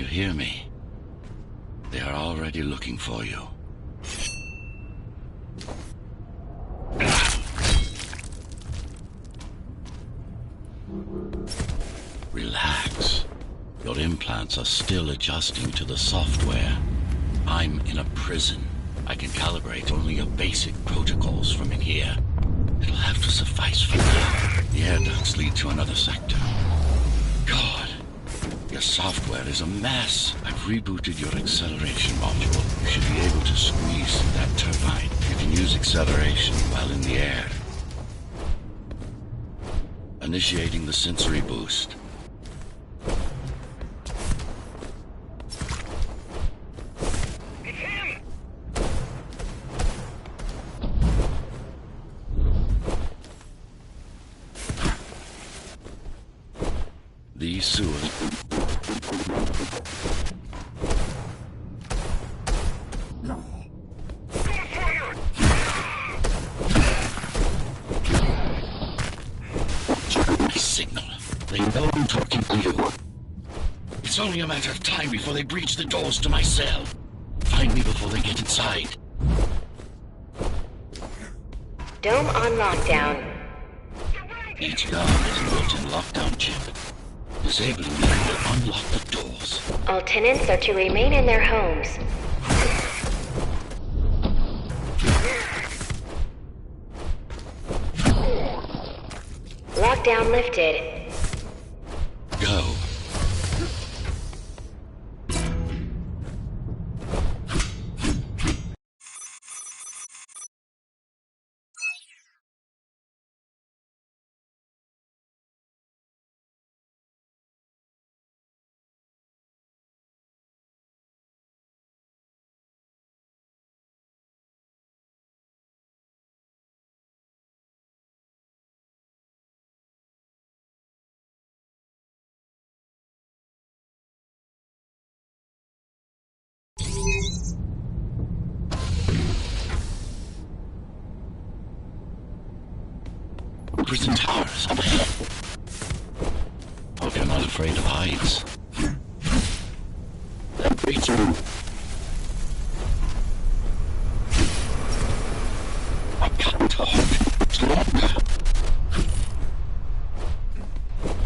you hear me? They are already looking for you. Relax. Your implants are still adjusting to the software. I'm in a prison. I can calibrate only your basic protocols from in here. It'll have to suffice for now. The air ducts lead to another sector. God, your software is a mess. I've rebooted your acceleration module. You should be able to squeeze that turbine. You can use acceleration while in the air. Initiating the sensory boost. These sewers... My signal. They know I'm talking to you. It's only a matter of time before they breach the doors to my cell. Find me before they get inside. Dome on lockdown. Each guard has a built-in lockdown chip. Disabling them will unlock the doors. All tenants are to remain in their homes. Lockdown lifted. Go. Prison towers up ahead. Hope you're not afraid of heights. That creature. I can't talk. It's longer.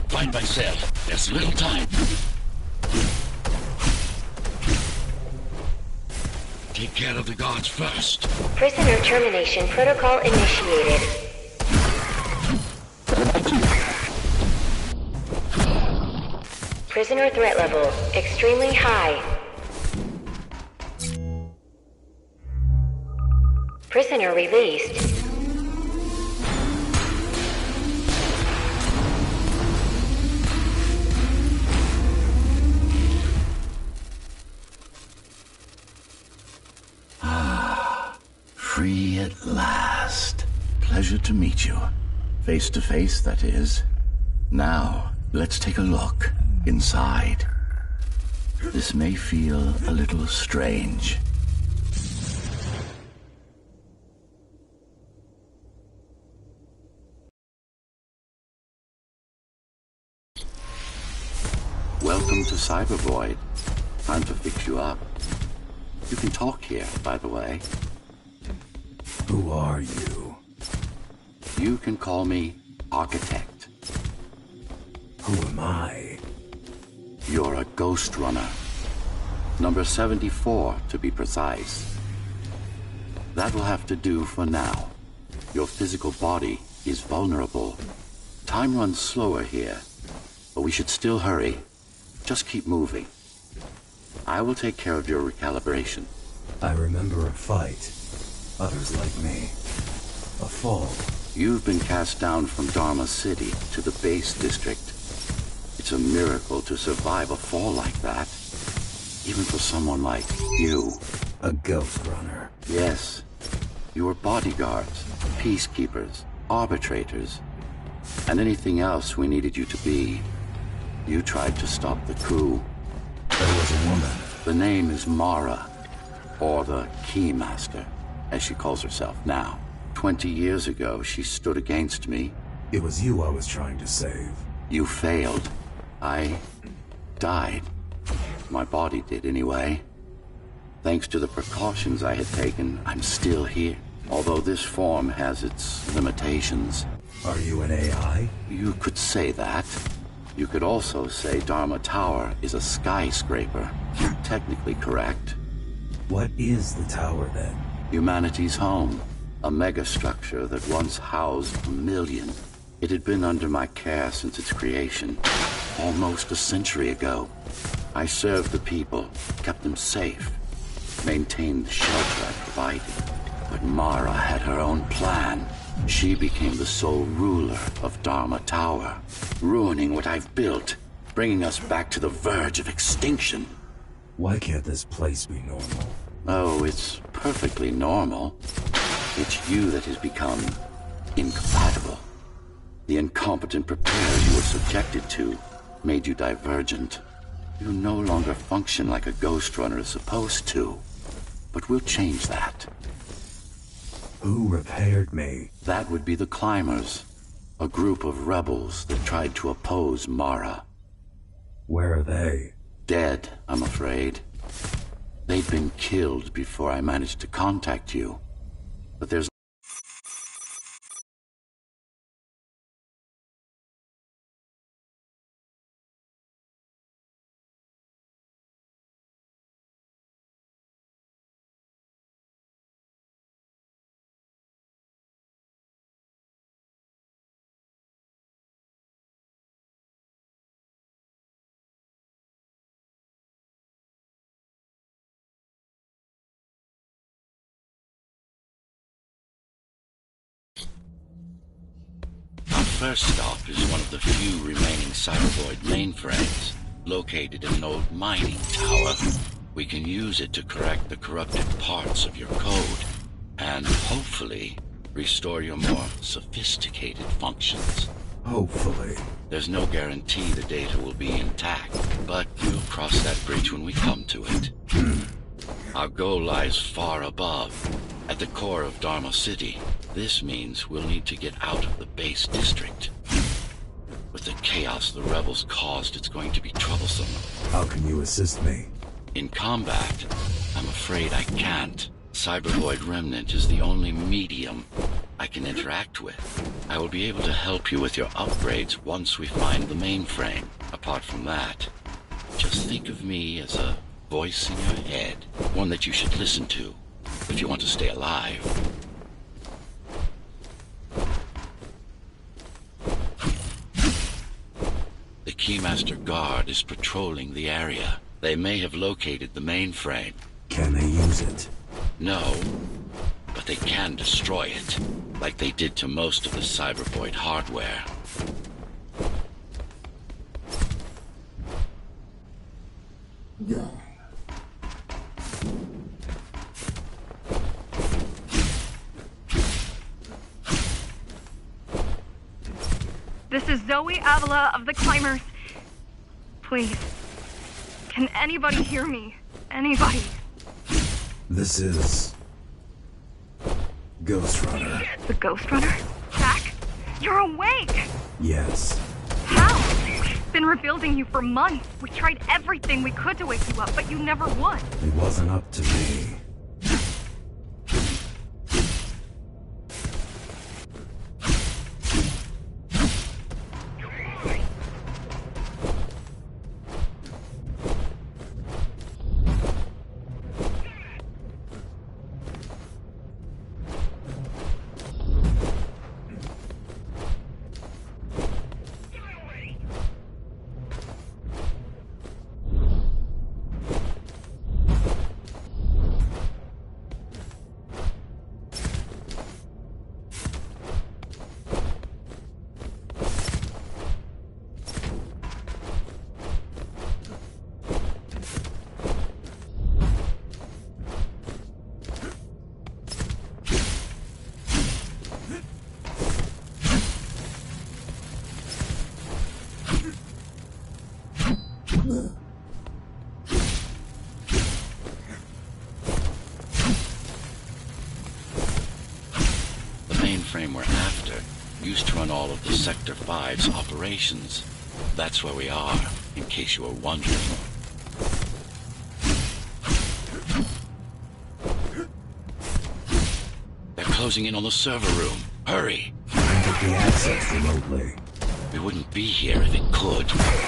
Find my cell. There's little time. Take care of the guards first. Prisoner termination protocol initiated. Prisoner threat level extremely high. Prisoner released. Free at last. Pleasure to meet you. Face to face, that is. Now, let's take a look inside. This may feel a little strange. Welcome to Cybervoid. Time to fix you up. You can talk here, by the way. Who are you? You can call me Architect. Who am I? You're a Ghostrunner. Number 74, to be precise. That'll have to do for now. Your physical body is vulnerable. Time runs slower here, but we should still hurry. Just keep moving. I will take care of your recalibration. I remember a fight. Others like me. A fall. You've been cast down from Dharma City to the base district. It's a miracle to survive a fall like that. Even for someone like you. A Ghostrunner. Yes. You were bodyguards, peacekeepers, arbitrators, and anything else we needed you to be. You tried to stop the coup. There was a woman. The name is Mara, or the Keymaster, as she calls herself now. 20 years ago, she stood against me. It was you I was trying to save. You failed. I died. My body did anyway. Thanks to the precautions I had taken, I'm still here. Although this form has its limitations. Are you an AI? You could say that. You could also say Dharma Tower is a skyscraper. Technically correct. What is the tower then? Humanity's home. A megastructure that once housed 1 million. It had been under my care since its creation. Almost a century ago. I served the people, kept them safe, maintained the shelter I provided. But Mara had her own plan. She became the sole ruler of Dharma Tower, ruining what I've built, bringing us back to the verge of extinction. Why can't this place be normal? Oh, it's perfectly normal. It's you that has become incompatible. The incompetent preparer you were subjected to made you divergent. You no longer function like a Ghostrunner is supposed to. But we'll change that. Who repaired me? That would be the Climbers, a group of rebels that tried to oppose Mara. Where are they? Dead, I'm afraid. They'd been killed before I managed to contact you. But there's Our first stop is one of the few remaining cybervoid mainframes, located in an old mining tower. We can use it to correct the corrupted parts of your code, and hopefully restore your more sophisticated functions. Hopefully. There's no guarantee the data will be intact, but we'll cross that bridge when we come to it. Our goal lies far above, at the core of Dharma City. This means we'll need to get out of the base district. With the chaos the rebels caused, it's going to be troublesome. How can you assist me? In combat, I'm afraid I can't. Cybervoid Remnant is the only medium I can interact with. I will be able to help you with your upgrades once we find the mainframe. Apart from that, just think of me as a voice in your head, one that you should listen to if you want to stay alive. The Keymaster Guard is patrolling the area. They may have located the mainframe. Can they use it? No, but they can destroy it, like they did to most of the Cybervoid hardware. This is Zoe Avila of the Climbers. Please, can anybody hear me? Anybody? This is... Ghostrunner. The Ghostrunner? Jack? You're awake! Yes. How? Been rebuilding you for months. We tried everything we could to wake you up, but you never would. It wasn't up to me. Mainframe we're after used to run all of the Sector 5's operations. That's where we are, in case you were wondering. closing in on the server room. Hurry! And get the access remotely. We wouldn't be here if it could.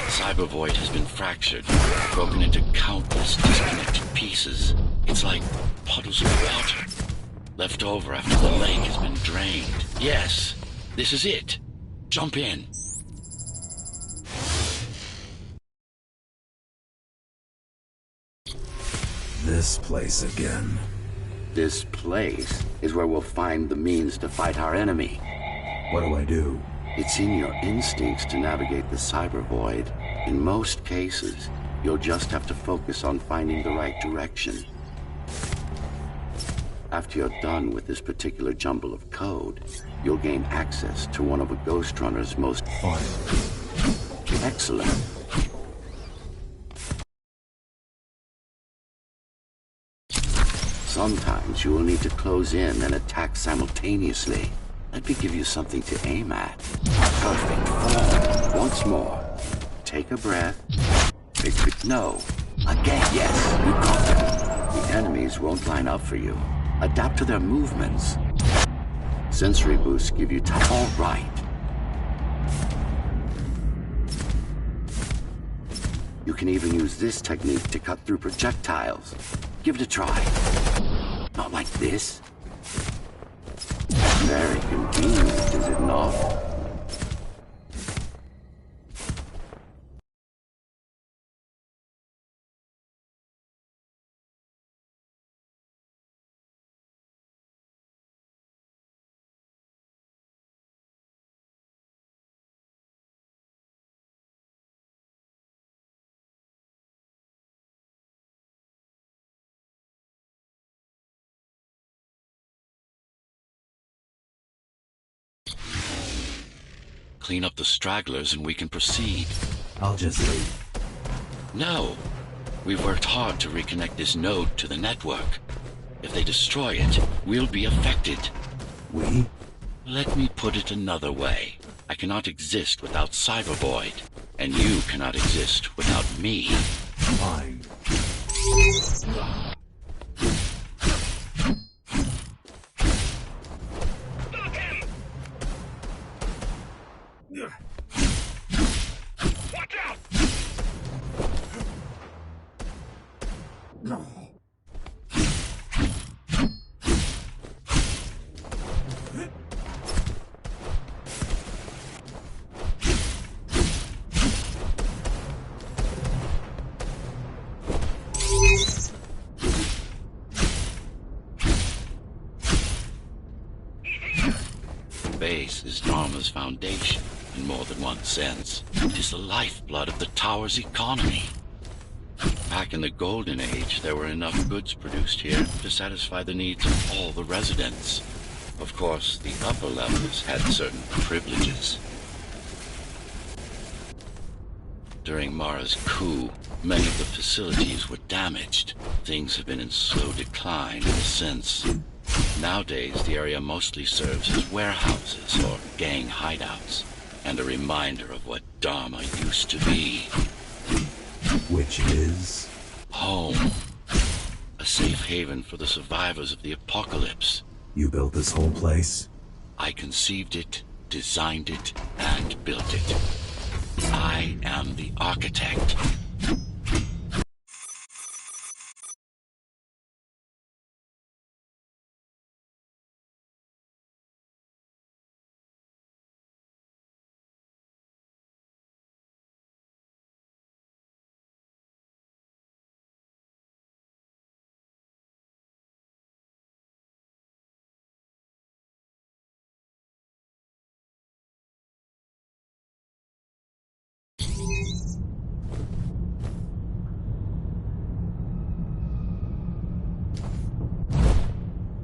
Cyber Void has been fractured, broken into countless disconnected pieces. It's like puddles of water, left over after the lake has been drained. Yes, this is it. Jump in. This place again. This place is where we'll find the means to fight our enemy. What do I do? It's in your instincts to navigate the cyber void. In most cases, you'll just have to focus on finding the right direction. After you're done with this particular jumble of code, you'll gain access to one of a Ghostrunner's most Fine. excellent. Sometimes you will need to close in and attack simultaneously. Let me give you something to aim at. Perfect form. Once more. Take a breath. No. Again, yes. You got them. The enemies won't line up for you. Adapt to their movements. Sensory boosts give you time. All right. You can even use this technique to cut through projectiles. Give it a try. Not like this. Very convenient, is it not? Clean up the stragglers and we can proceed. I'll just leave. No. We've worked hard to reconnect this node to the network. If they destroy it, we'll be affected. We? Let me put it another way. I cannot exist without Cyber Void, and you cannot exist without me. Fine. Watch out! Base is Dharma's foundation in more than one sense. It is the lifeblood of the tower's economy. Back in the Golden Age, there were enough goods produced here to satisfy the needs of all the residents. Of course, the upper levels had certain privileges. During Mara's coup, many of the facilities were damaged. Things have been in slow decline ever since. Nowadays, the area mostly serves as warehouses or gang hideouts, and a reminder of what Dharma used to be. Which is? Home. A safe haven for the survivors of the apocalypse. You built this whole place? I conceived it, designed it, and built it. I am the architect.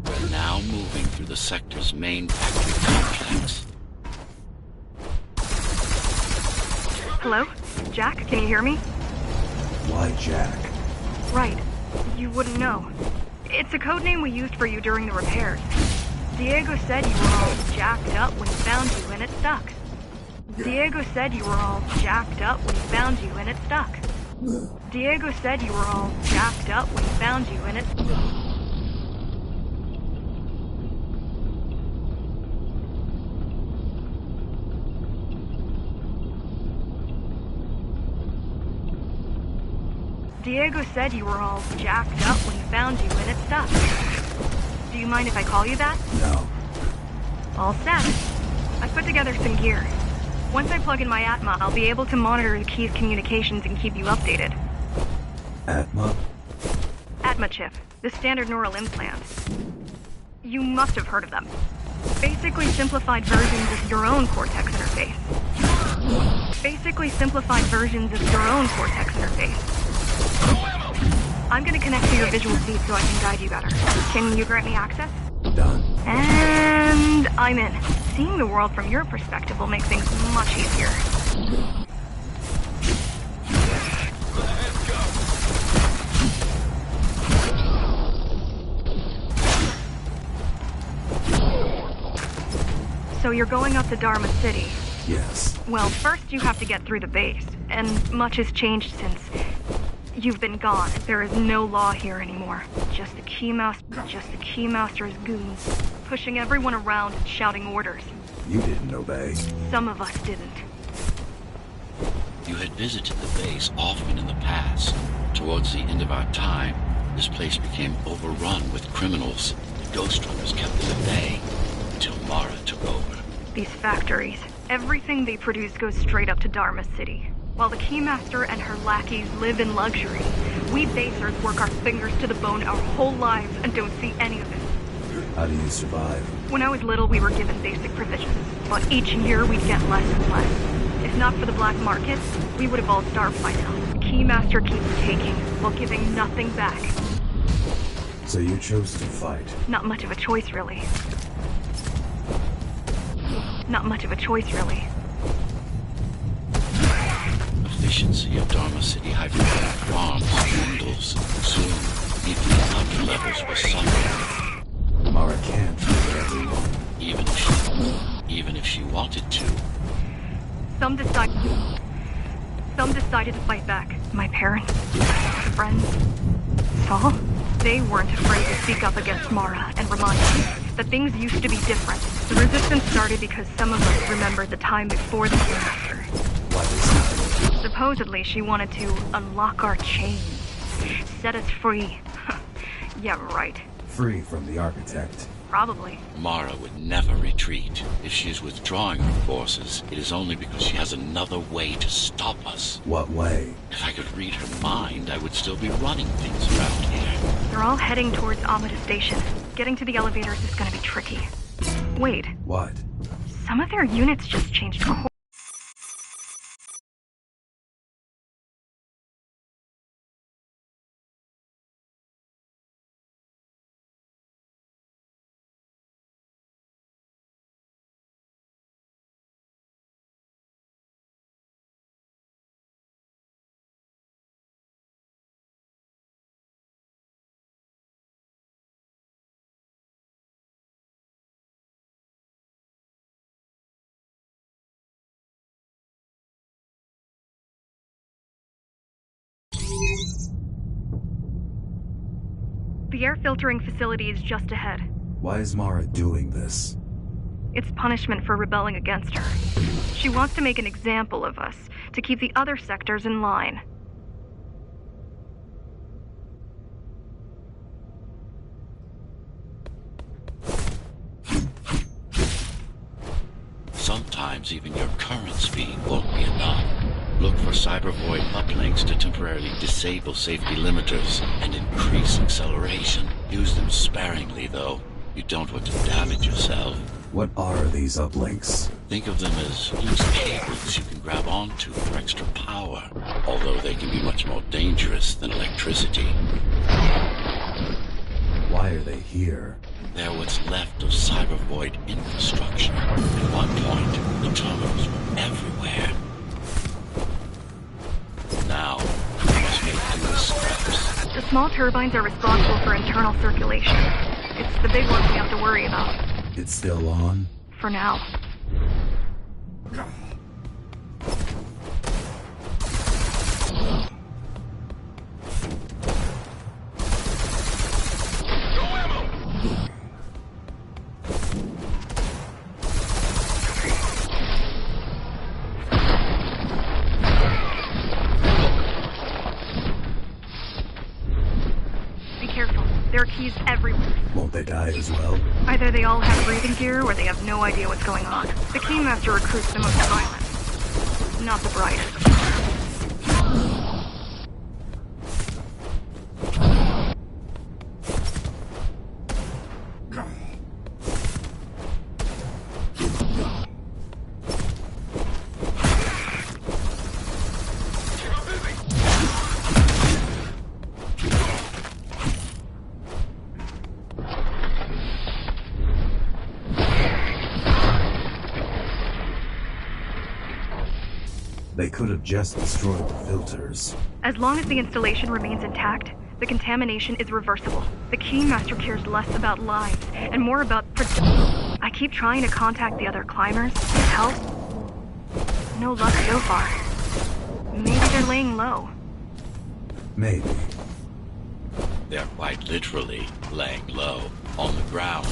We're now moving through the sector's main factory complex. Hello? Jack, can you hear me? Why Jack? Right. You wouldn't know. It's a code name we used for you during the repairs. Diego said you were all jacked up when he found you and it stuck. Diego said you were all jacked up when he found you and it stuck. Diego said you were all jacked up when he found you and it... Diego said you were all jacked up when he found you and it stuck. Do you mind if I call you that? No. All set. I've put together some gear. Once I plug in my Atma, I'll be able to monitor the key's communications and keep you updated. Atma? Atma chip, the standard neural implant. You must have heard of them. Basically simplified versions of your own Cortex interface. I'm gonna connect to your visual feed so I can guide you better. Can you grant me access? Done. And I'm in. Seeing the world from your perspective will make things much easier. So you're going up to Dharma City. Yes. Well, first you have to get through the base, and much has changed since you've been gone. There is no law here anymore. Just the Keymaster's goons, pushing everyone around and shouting orders. You didn't obey. Some of us didn't. You had visited the base often in the past. Towards the end of our time, this place became overrun with criminals. The Ghostrunners kept them at bay until Mara took over. These factories, everything they produce goes straight up to Dharma City. While the Keymaster and her lackeys live in luxury, we basers work our fingers to the bone our whole lives and don't see any of it. How do you survive? When I was little, we were given basic provisions, but each year we'd get less and less. If not for the black market, we would have all starved by now. The Keymaster keeps taking, while giving nothing back. So you chose to fight? Not much of a choice, really. Efficiency of Dharma City hydroponic farms dwindles. Soon, even the upper levels will suffer. Mara can't kill everyone. Even if she wanted to. Some decided to fight back. My parents, friends, Saul. They weren't afraid to speak up against Mara and remind us that things used to be different. The resistance started because some of us remembered the time before the Keymaster. Why this happened? Supposedly, she wanted to unlock our chains, set us free. Yeah, right. Free from the Architect. Probably. Mara would never retreat. If she is withdrawing her forces, it is only because she has another way to stop us. What way? If I could read her mind, I would still be running things around here. They're all heading towards Amida Station. Getting to the elevators is gonna be tricky. Wait, What? some of their units just changed course. The air filtering facility is just ahead. Why is Mara doing this? It's punishment for rebelling against her. She wants to make an example of us, to keep the other sectors in line. Sometimes even your current speed won't be enough. Look for cybervoid uplinks to temporarily disable safety limiters and increase acceleration. Use them sparingly, though. You don't want to damage yourself. What are these uplinks? Think of them as loose cables you can grab onto for extra power, although they can be much more dangerous than electricity. Why are they here? They're what's left of cybervoid infrastructure. At one point, the terminals were everywhere. Now, we must make these scraps. The small turbines are responsible for internal circulation. It's the big ones we have to worry about. It's still on? For now. There are keys everywhere. Won't they die as well? Either they all have breathing gear or they have no idea what's going on. The Keymaster recruits the most violent, not the brightest. They could have just destroyed the filters. As long as the installation remains intact, the contamination is reversible. The Keymaster cares less about lives and more about I keep trying to contact the other climbers to help. No luck so far. Maybe they're laying low. Maybe. They're quite literally laying low, on the ground,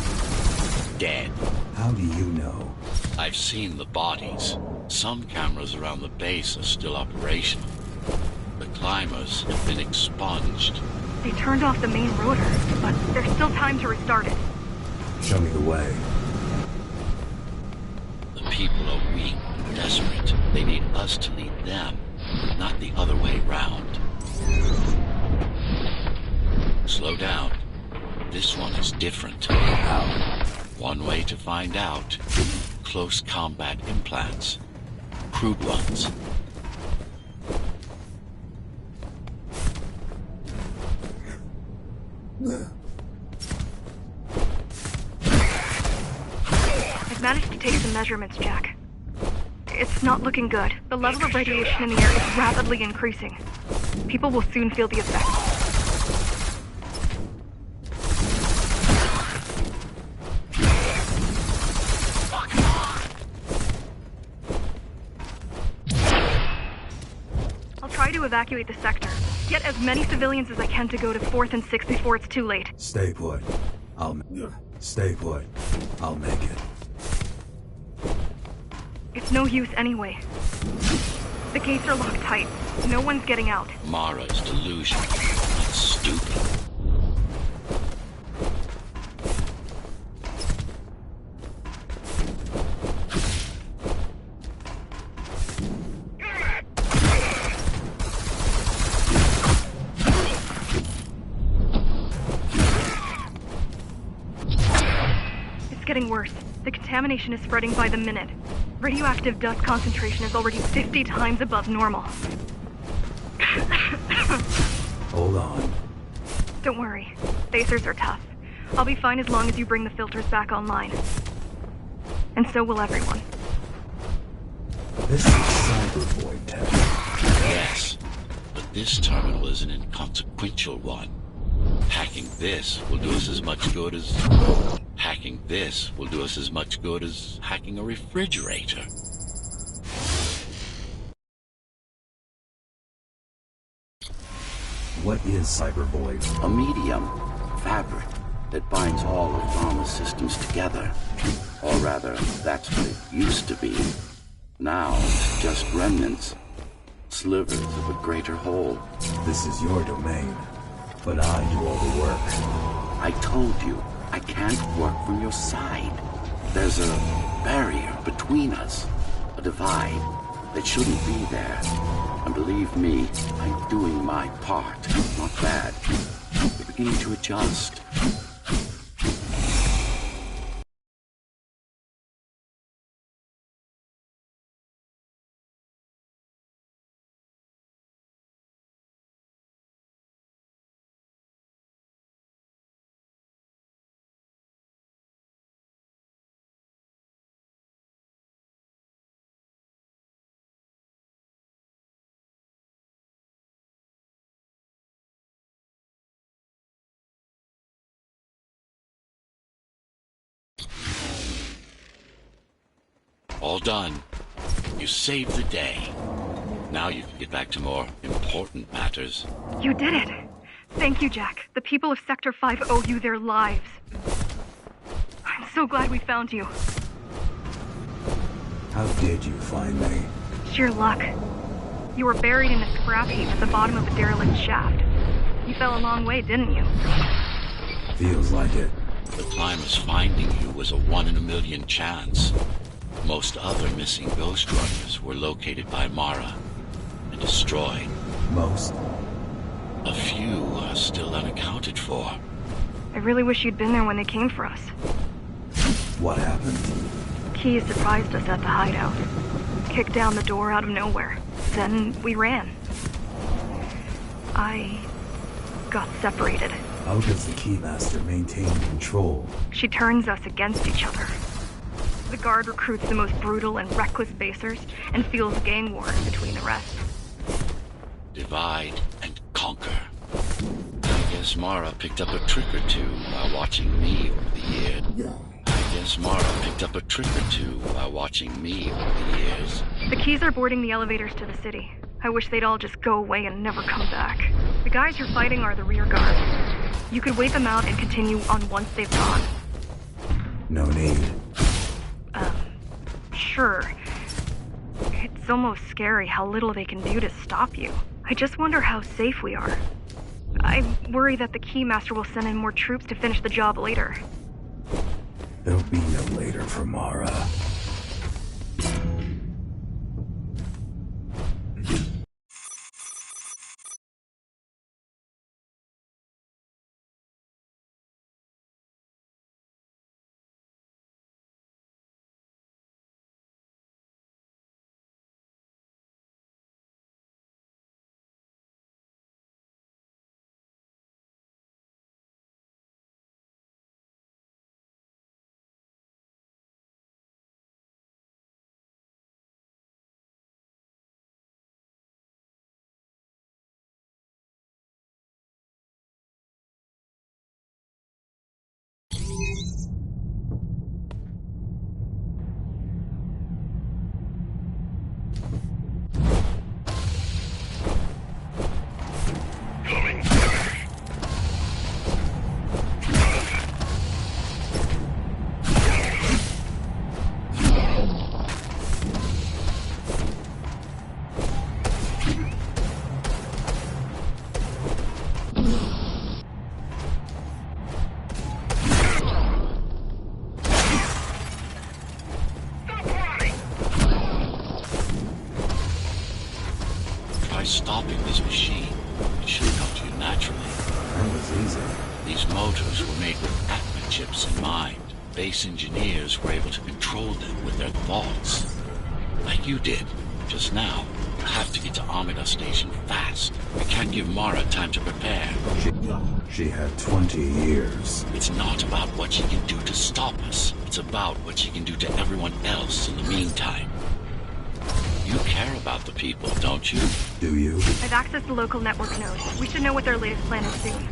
dead. How do you know? I've seen the bodies. Some cameras around the base are still operational. The climbers have been expunged. They turned off the main rotor, but there's still time to restart it. Show me the way. The people are weak, desperate. They need us to lead them, not the other way round. Slow down. This one is different. How? One way to find out. Close combat implants. Crude ones. I've managed to take some measurements, Jack. It's not looking good. The level of radiation in the air is rapidly increasing. People will soon feel the effects. Try to evacuate the sector. Get as many civilians as I can to go to 4th and 6th before it's too late. Stay put. Stay put. I'll make it. It's no use anyway. The gates are locked tight. No one's getting out. Mara's delusion. That's stupid. Getting worse. The contamination is spreading by the minute. Radioactive dust concentration is already 50 times above normal. Hold on. Don't worry. Spacers are tough. I'll be fine as long as you bring the filters back online. And so will everyone. This is Cybervoid tech. Yes, but this terminal is an inconsequential one. Hacking this will do us as much good as... Hacking this will do us as much good as hacking a refrigerator. What is Cybervoid? A medium, fabric, that binds all of Rama's systems together. Or rather, that's what it used to be. Now, it's just remnants. Slivers of a greater whole. This is your domain, but I do all the work. I told you. I can't work from your side. There's a barrier between us, a divide that shouldn't be there. And believe me, I'm doing my part. Not bad. We're beginning to adjust. All done. You saved the day. Now you can get back to more important matters. You did it! Thank you, Jack. The people of Sector 5 owe you their lives. I'm so glad we found you. How did you find me? Sheer luck. You were buried in a scrap heap at the bottom of a derelict shaft. You fell a long way, didn't you? Feels like it. The climber's finding you was a 1 in a million chance. Most other missing Ghostrunners were located by Mara and destroyed. Most? A few are still unaccounted for. I really wish you'd been there when they came for us. What happened? Key surprised us at the hideout. Kicked down the door out of nowhere. Then we ran. I got separated. How does the Keymaster maintain control? She turns us against each other. The guard recruits the most brutal and reckless basers and fuels gang wars between the rest. Divide and conquer. I guess Mara picked up a trick or two while watching me over the years. The Keys are boarding the elevators to the city. I wish they'd all just go away and never come back. The guys you're fighting are the rear guard. You could wait them out and continue on once they've gone. No need. Sure. It's almost scary how little they can do to stop you. I just wonder how safe we are. I worry that the Keymaster will send in more troops to finish the job later. There'll be no later for Mara. Stopping this machine. It should come to you naturally. That was easy. These motors were made with Atma chips in mind. Base engineers were able to control them with their thoughts. Like you did, just now. You have to get to Amida Station fast. We can't give Mara time to prepare. She had 20 years. It's not about what she can do to stop us. It's about what she can do to everyone else in the meantime. You care about the people, don't you? Do you? I've accessed the local network node. We should know what their latest plan is soon.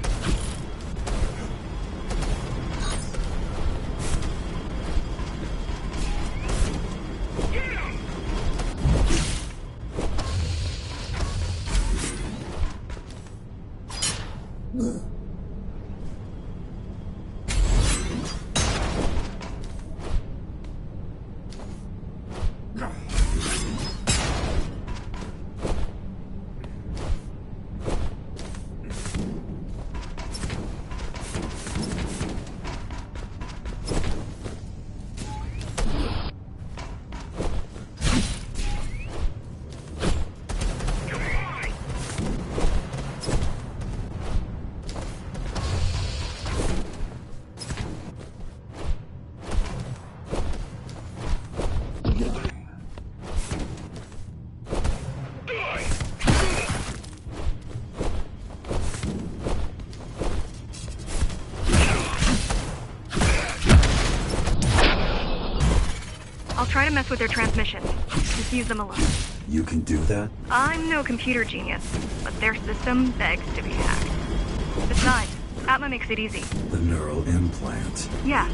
I'll try to mess with their transmission. Confuse them a lot. You can do that? I'm no computer genius, but their system begs to be hacked. Besides, Atma makes it easy. The neural implant. Yeah.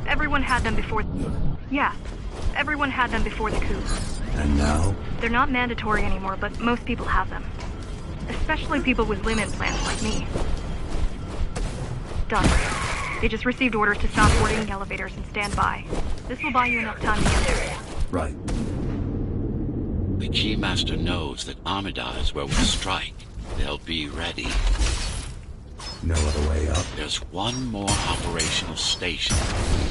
Everyone had them before... Yeah. Everyone had them before the coup. And now? They're not mandatory anymore, but most people have them. Especially people with limb implants like me. Done. They just received orders to stop boarding the elevators and stand by. This will buy you enough time to get there. Right. The Keymaster knows that Amida is where we'll strike. They'll be ready. No other way up? There's one more operational station,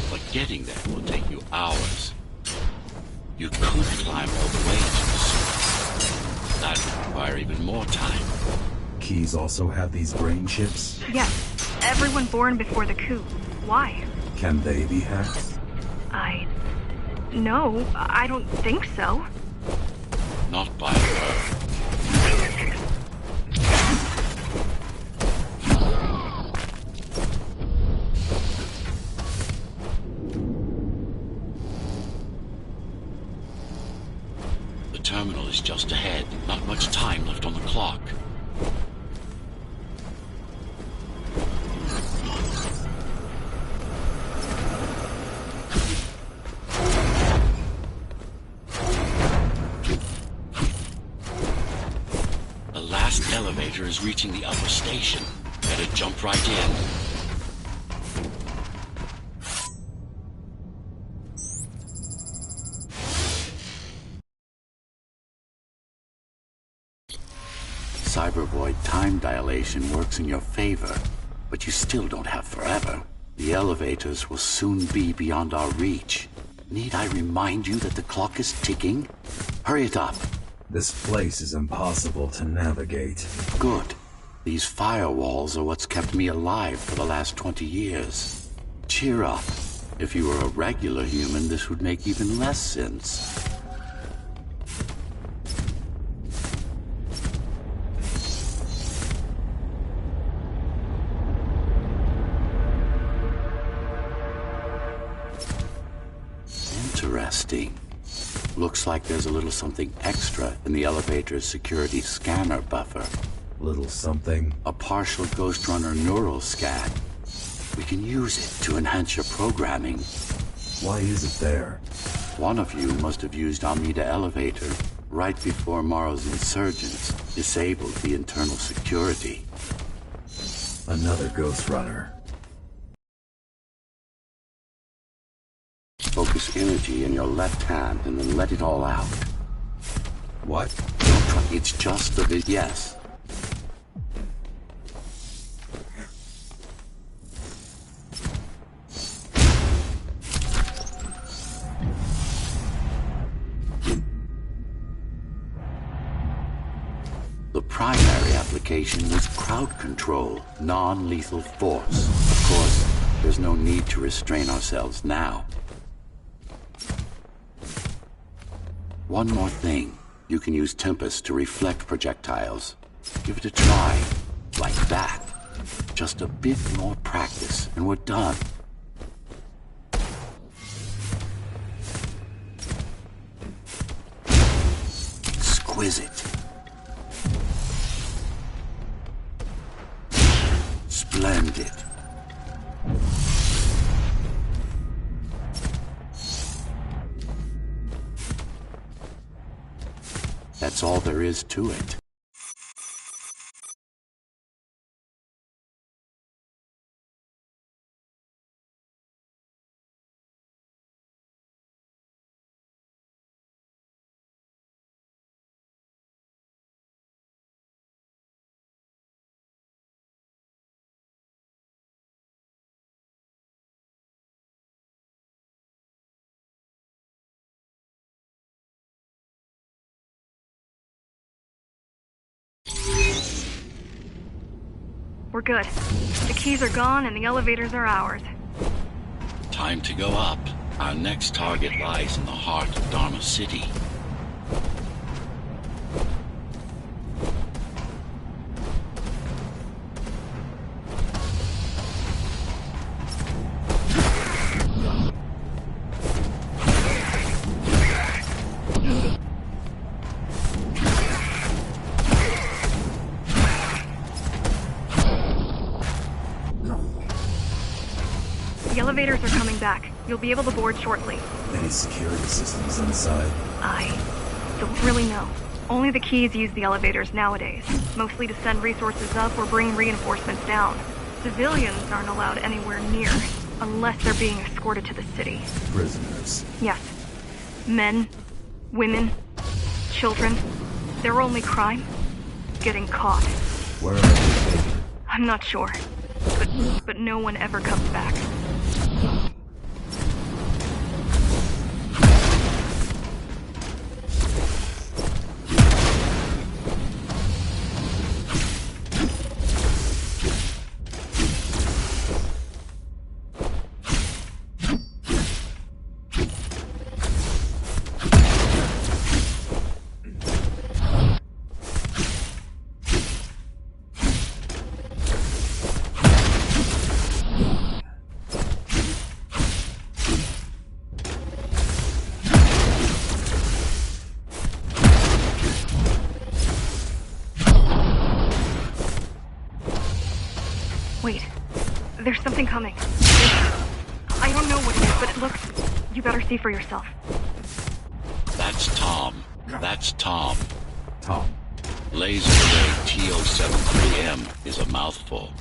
but getting there will take you hours. You could climb all the way to the surface. That would require even more time. Keys also have these brain chips? Yes. Everyone born before the coup. Why? Can they be hacked? No, I don't think so. Not by her. The terminal is just ahead. Not much time left on the clock. The last elevator is reaching the upper station. Better jump right in. Cybervoid time dilation works in your favor, but you still don't have forever. The elevators will soon be beyond our reach. Need I remind you that the clock is ticking? Hurry it up. This place is impossible to navigate. Good. These firewalls are what's kept me alive for the last 20 years. Cheer up. If you were a regular human, this would make even less sense. Interesting. Looks like there's a little something extra in the elevator's security scanner buffer. Little something? A partial Ghostrunner neural scan. We can use it to enhance your programming. Why is it there? One of you must have used Amida Elevator right before Morrow's insurgents disabled the internal security. Another Ghostrunner. Focus energy in your left hand and then let it all out. What? Don't try. It's just a bit. Yes. The primary application was crowd control, non-lethal force. Of course, there's no need to restrain ourselves now. One more thing. You can use Tempest to reflect projectiles. Give it a try. Like that. Just a bit more practice, and we're done. Exquisite. Splendid. That's all there is to it. We're good. The keys are gone and the elevators are ours. Time to go up. Our next target lies in the heart of Dharma City. The elevators are coming back. You'll be able to board shortly. Any security systems inside? I don't really know. Only the keys use the elevators nowadays, mostly to send resources up or bring reinforcements down. Civilians aren't allowed anywhere near, unless they're being escorted to the city. Prisoners. Yes. Men, women, children. Their only crime? Getting caught. Where are they taken? I'm not sure. but no one ever comes back. Wait, there's something coming. I don't know what it is, but it looks... You better see for yourself. That's Tom. That's Tom. Tom. Laser Ray TO73M is a mouthful.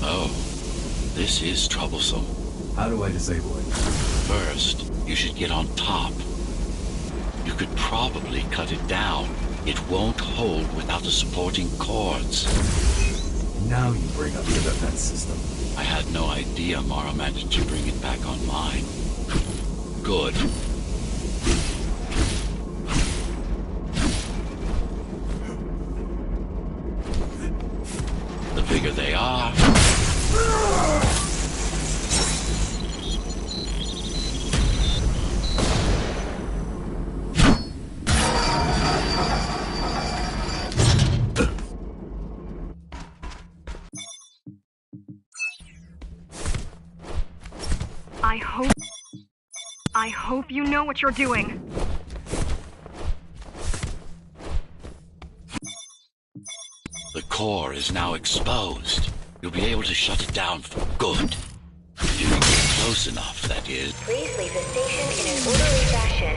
Oh, this is troublesome. How do I disable it? First, you should get on top. You could probably cut it down. It won't hold without the supporting cords. Now you bring up the defense system. I had no idea Mara managed to bring it back online. Good. The bigger they are... I hope you know what you're doing. The core is now exposed. You'll be able to shut it down for good. If you can get close enough, that is. Please leave the station in an orderly fashion.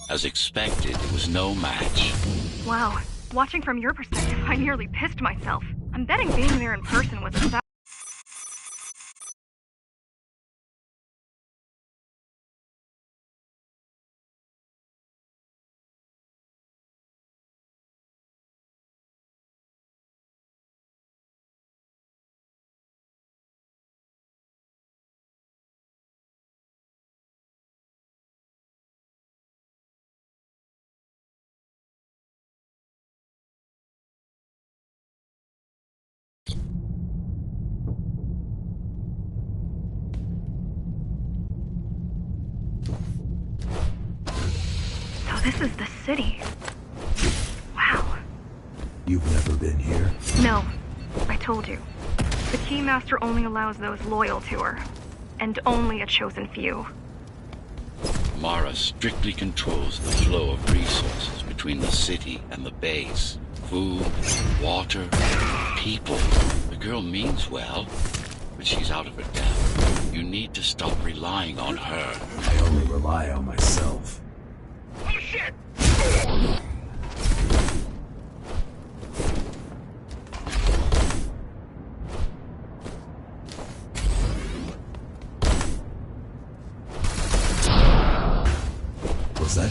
As expected, it was no match. Wow. Watching from your perspective, I nearly pissed myself. I'm betting being there in person was a This is the city. Wow. You've never been here? No, I told you. The Keymaster only allows those loyal to her, and only a chosen few. Mara strictly controls the flow of resources between the city and the base. Food, water, people. The girl means well, but she's out of her depth. You need to stop relying on her. I only rely on myself. Oh shit!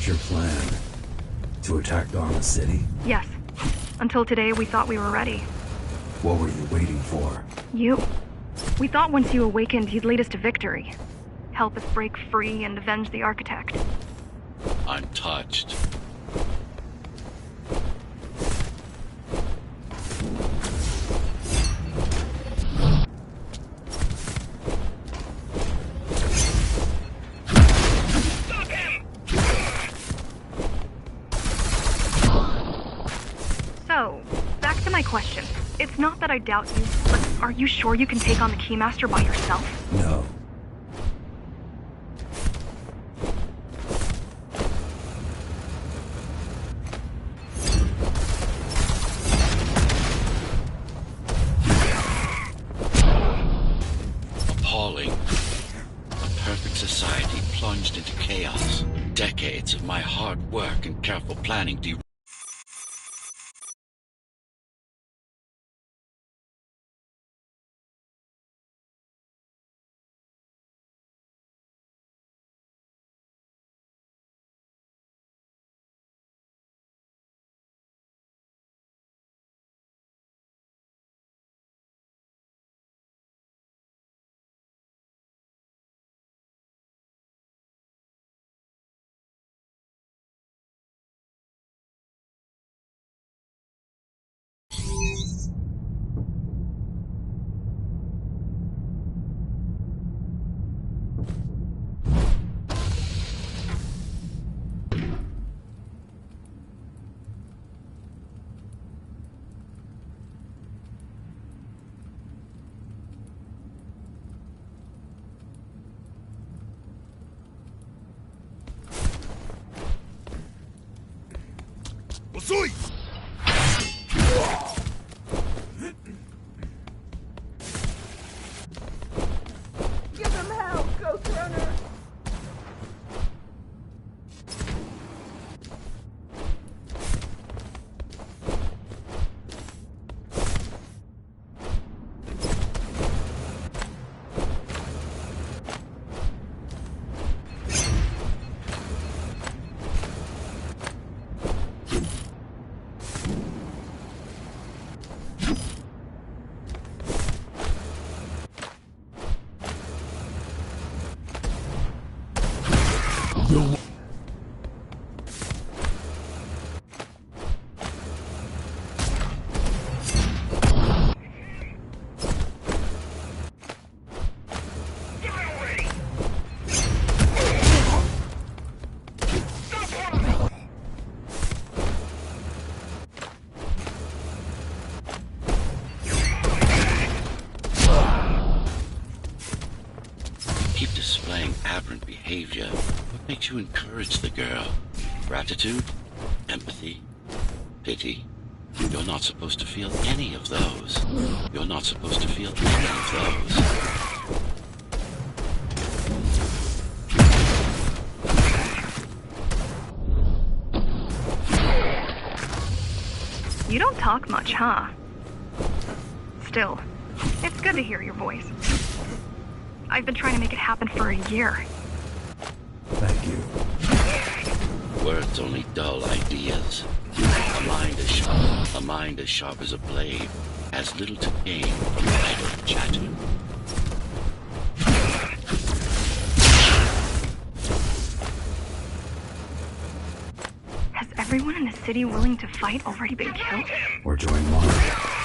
What's your plan? To attack Dharma City? Yes. Until today, we thought we were ready. What were you waiting for? You. We thought once you awakened, you'd lead us to victory. Help us break free and avenge the Architect. I'm touched. So, back to my question. It's not that I doubt you, but are you sure you can take on the Keymaster by yourself? No. Appalling. A perfect society plunged into chaos. Decades of my hard work and careful planning Give him hell, Ghostrunner! keep displaying aberrant behavior. What makes you encourage the girl? Gratitude? Empathy? Pity? You're not supposed to feel any of those. You're not supposed to feel any of those. You don't talk much, huh? Still, it's good to hear your voice. I've been trying to make it happen for a year. Thank you. Words only dull ideas. A mind as sharp as a blade has little to gain from idle chatter. Has everyone in the city willing to fight already been killed? Or join one.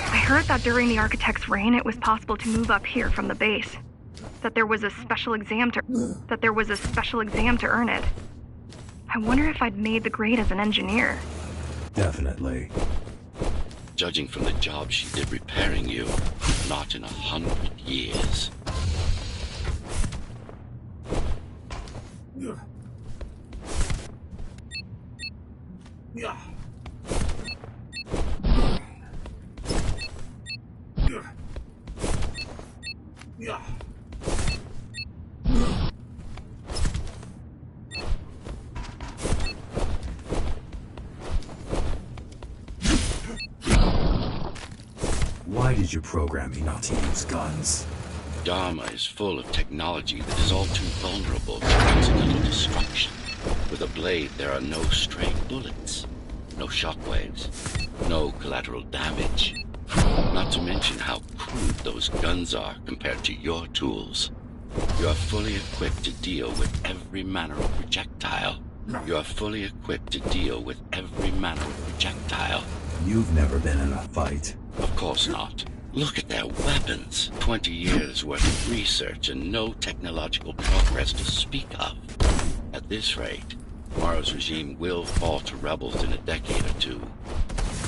I heard that during the Architect's reign, it was possible to move up here from the base. That there was a special exam to earn it. I wonder if I'd made the grade as an engineer. Definitely. Judging from the job she did repairing you, not in 100 years. Why did you program me not to use guns? Dharma is full of technology that is all too vulnerable to accidental destruction. With a blade, there are no stray bullets, no shockwaves, no collateral damage. Not to mention how crude those guns are compared to your tools. You are fully equipped to deal with every manner of projectile. You are fully equipped to deal with every manner of projectile. You've never been in a fight. Of course not. Look at their weapons. 20 years worth of research and no technological progress to speak of. At this rate, Mara's regime will fall to rebels in a decade or two.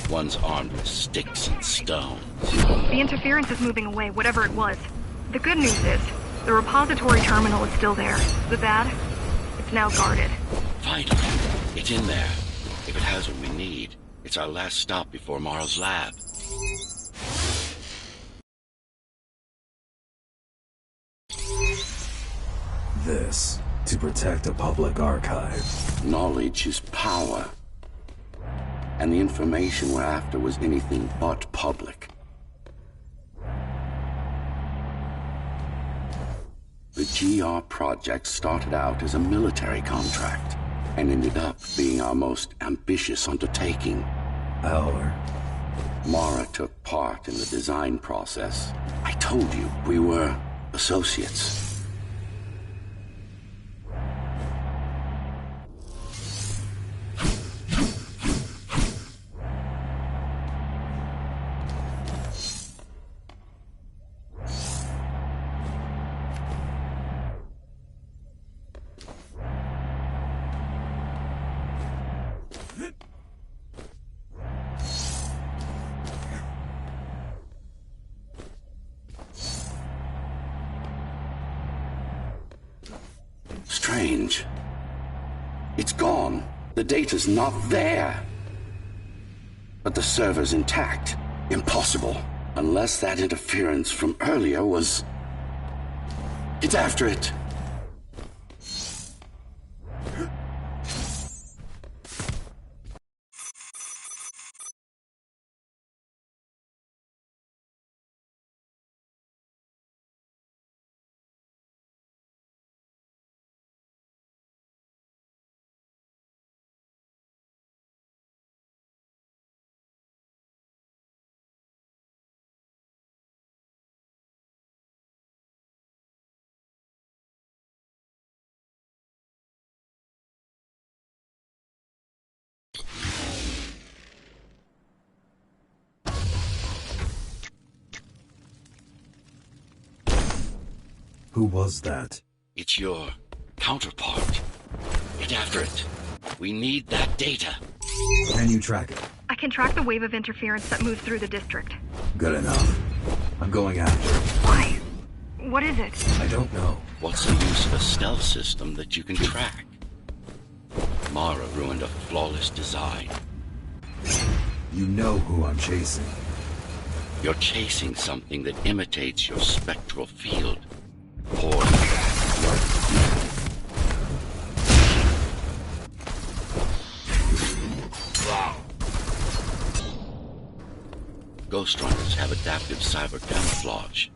One's armed with sticks and stones. The interference is moving away, whatever it was. The good news is, the repository terminal is still there. The bad? It's now guarded. Finally, it's in there. If it has what we need, it's our last stop before Mara's lab. This, to protect a public archive. Knowledge is power. And the information we're after was anything but public. The GR project started out as a military contract and ended up being our most ambitious undertaking. Our... Mara took part in the design process. I told you, we were associates. Strange. It's gone. The data's not there. But the server's intact. Impossible. Unless that interference from earlier was... It's after it. Who was that? It's your counterpart. Get after it. We need that data. Can you track it? I can track the wave of interference that moves through the district. Good enough. I'm going after it. Why? What is it? I don't know. What's the use of a stealth system that you can track? Mara ruined a flawless design. You know who I'm chasing. You're chasing something that imitates your spectral field. Poor. Ghostrunners have adaptive cyber camouflage.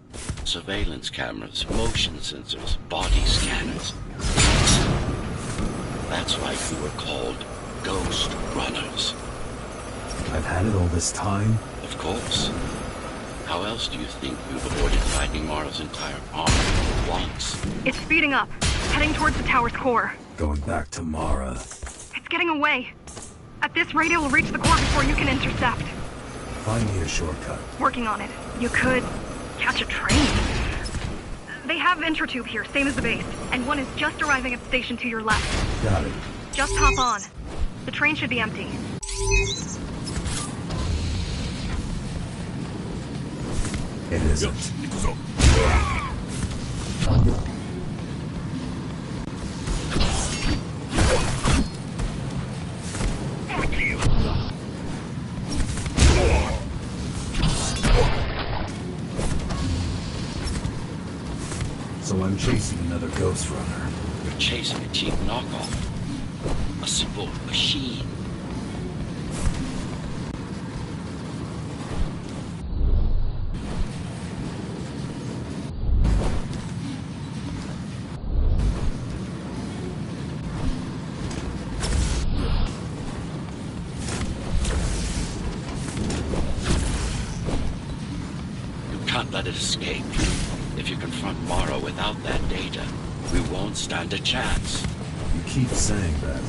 Surveillance cameras, motion sensors, body scanners. That's why we were called Ghostrunners. I've had it all this time? Of course. How else do you think we've avoided fighting Mara's entire army at once? It's speeding up, heading towards the tower's core. Going back to Mara. It's getting away. At this rate, it will reach the core before you can intercept. Find me a shortcut. Working on it. You could catch a train. They have Intratube here, same as the base, and one is just arriving at the station to your left. Got it. Just hop on. The train should be empty. It isn't. So I'm chasing another Ghostrunner. You're chasing a cheap knockoff. A simple machine. You can't let it escape. If you confront Mara without that data, we won't stand a chance. You keep saying that.